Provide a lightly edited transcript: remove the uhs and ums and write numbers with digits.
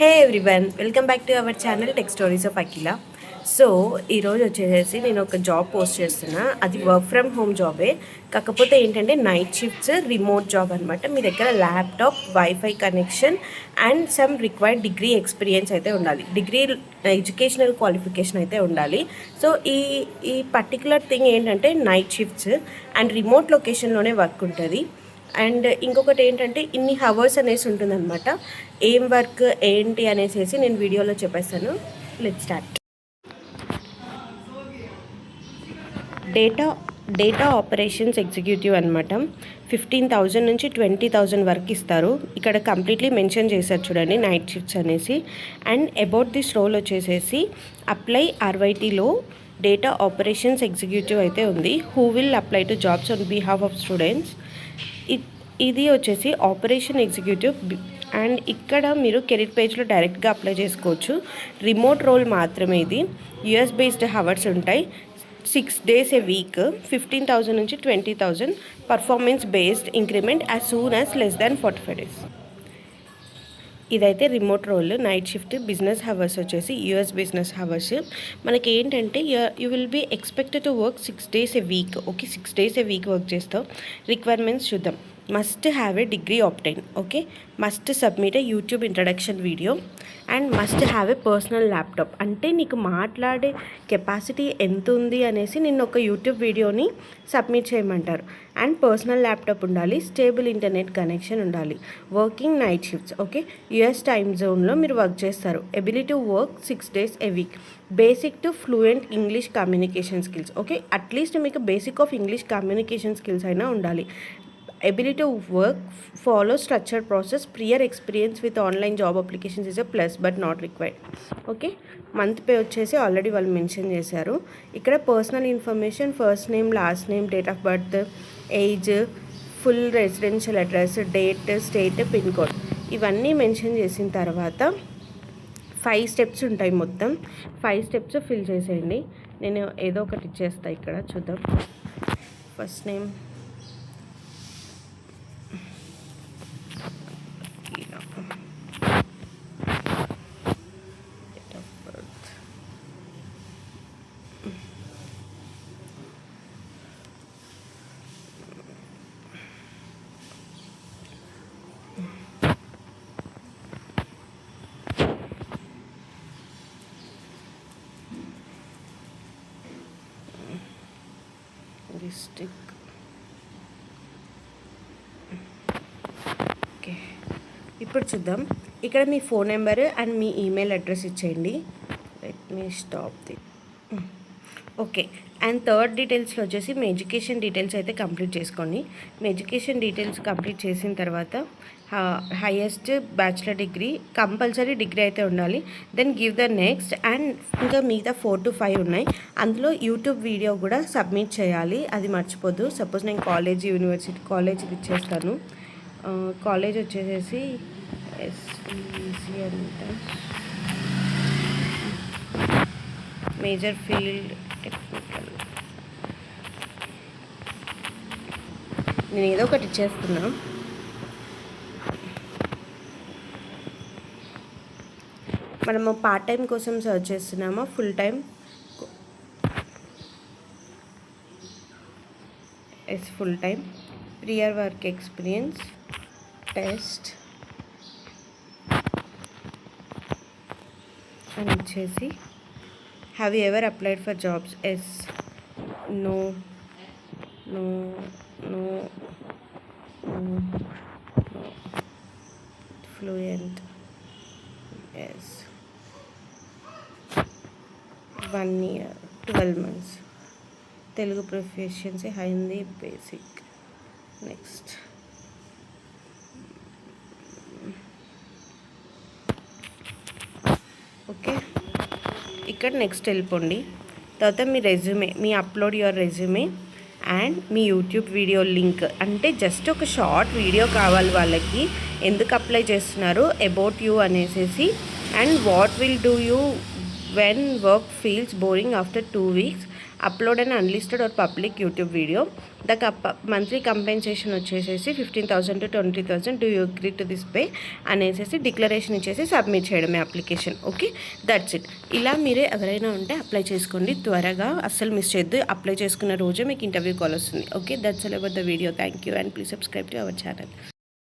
Hey everyone, welcome back to our channel tech stories of Akhila. So ఈరోజు వచ్చేసి నేను ఒక జాబ్ పోస్ట్ చేస్తున్నా. అది వర్క్ ఫ్రమ్ హోమ్ జాబే, కాకపోతే ఏంటంటే నైట్ షిఫ్ట్స్, రిమోట్ జాబ్ అనమాట. మీ దగ్గర laptop, wifi connection and some required degree experience అయితే ఉండాలి. డిగ్రీ ఎడ్యుకేషనల్ క్వాలిఫికేషన్ అయితే ఉండాలి. సో ఈ పర్టికులర్ థింగ్ ఏంటంటే నైట్ షిఫ్ట్స్ అండ్ రిమోట్ లొకేషన్లోనే వర్క్ ఉంటుంది. అండ్ ఇంకొకటి ఏంటంటే ఇన్ని హవర్స్ అనేసి ఉంటుందన్నమాట. ఏం వర్క్ ఏంటి అనేసి నేను వీడియోలో చెప్పేస్తాను. Let's start. Data operations executive అనమాట. 15,000 నుంచి 20,000 వరకు ఇస్తారు. ఇక్కడ కంప్లీట్లీ మెన్షన్ చేశారు చూడండి, నైట్ షిఫ్ట్స్ అనేసి. అండ్ అబౌట్ దిస్ రోల్ వచ్చేసేసి అప్లై RYTలో డేటా ఆపరేషన్స్ ఎగ్జిక్యూటివ్ అయితే ఉంది. Who will apply to jobs on behalf of students. ఇది వచ్చేసి ఆపరేషన్ ఎగ్జిక్యూటివ్. అండ్ ఇక్కడ మీరు కెరీర్ పేజ్లో డైరెక్ట్గా అప్లై చేసుకోవచ్చు. రిమోట్ రోల్ మాత్రమే ఇది. US బేస్డ్ హవర్స్ ఉంటాయి. 6 days a week, 15,000 నుంచి 20,000. Performance based increment as soon as less than 45 days. ఇదైతే remote role. Night shift. Business hours వచ్చేసి US బిజినెస్ హవర్స్. మనకి ఏంటంటే you will be expected to work 6 days a week. Okay, 6 days a week work చేస్తావు. Requirements చూద్దాం. Must have a degree obtain. Okay, must submit a YouTube introduction video and must have a personal laptop. అంటే నీకు మాట్లాడే capacity ఎంత ఉంది అనేసి నిన్ను ఒక యూట్యూబ్ వీడియోని సబ్మిట్ చేయమంటారు. అండ్ పర్సనల్ ల్యాప్టాప్ ఉండాలి. స్టేబుల్ ఇంటర్నెట్ కనెక్షన్ ఉండాలి. Working night shifts. Okay, US time జోన్లో మీరు వర్క్ చేస్తారు. Ability to work 6 days a week. Basic to fluent English communication skills. Okay, at least మీకు basic of English communication skills అయినా ఉండాలి. Ability to work, follow structured process, prior experience with online job applications is a plus but not required. Okay, month pay వచ్చేసి already వాళ్ళు mention చేశారు. ఇక్కడ personal information, first name, last name, date of birth, age, full residential address, date, state, pin code ఇవన్నీ mention చేసిన తర్వాత 5 steps ఉంటాయి. మొత్తం 5 steps fill చేసేయండి. నేను ఏదో ఒకటి ఇచ్చేస్తాను. ఇక్కడ చూద్దాం. First name, district. ఓకే, ఇప్పుడు చూద్దాం. ఇక్కడ మీ ఫోన్ నెంబర్ అండ్ మీ ఈమెయిల్ అడ్రస్ ఇచ్చేయండి. Let me stop the. Okay, and third డీటెయిల్స్లో వచ్చేసి మీ ఎడ్యుకేషన్ డీటెయిల్స్ అయితే కంప్లీట్ చేసుకోండి. మీ ఎడ్యుకేషన్ డీటెయిల్స్ కంప్లీట్ చేసిన తర్వాత highest bachelor degree, compulsory degree అయితే ఉండాలి. Then give the next. And ఇంకా మిగతా 4 to 5 ఉన్నాయి. అందులో యూట్యూబ్ వీడియో కూడా సబ్మిట్ చేయాలి, అది మర్చిపోద్దు. సపోజ్ నేను యూనివర్సిటీ కాలేజ్ ఇచ్చేస్తాను. కాలేజ్ వచ్చేసేసి SVC అంట, మేజర్ ఫీల్డ్ టెక్నికల్. నేను ఏదో ఒకటి ఇచ్చేస్తున్నా. మనము పార్ట్ టైం కోసం సర్చ్ చేస్తున్నామా, full time? Full time. Prior work experience, test అని ఇచ్చేసి have you ever applied for jobs? Yes, no, no, no, fluent, yes, 1 year, 12 months. Telugu proficiency, Hindi basic. Next. Okay, ఇక్కడ నెక్స్ట్ వెళ్ళిపోండి. తర్వాత మీ రెజ్యూమే, మీ upload your resume and మీ YouTube video link. అంటే just ఒక షార్ట్ వీడియో కావాలి వాళ్ళకి, ఎందుకు అప్లై చేస్తున్నారు, అబౌట్ యూ అనేసి. And what will do you when work feels boring after 2 weeks. Upload and unlisted or public YouTube video. The monthly compensation వచ్చేసేసి 15,000 to 20,000. Do you agree to this pay అనేసి declaration ఇచ్చేసి submit చేయడమే application. Okay, that's it. ఇలా మీరే ఎవరైనా ఉంటే apply చేసుకోండి త్వరగా, అస్సలు మిస్ చేయొద్దు. అప్లై చేసుకున్న రోజే మీకు ఇంటర్వ్యూ కాల్ వస్తుంది. Okay, that's all about the video. Thank you and please subscribe to our channel.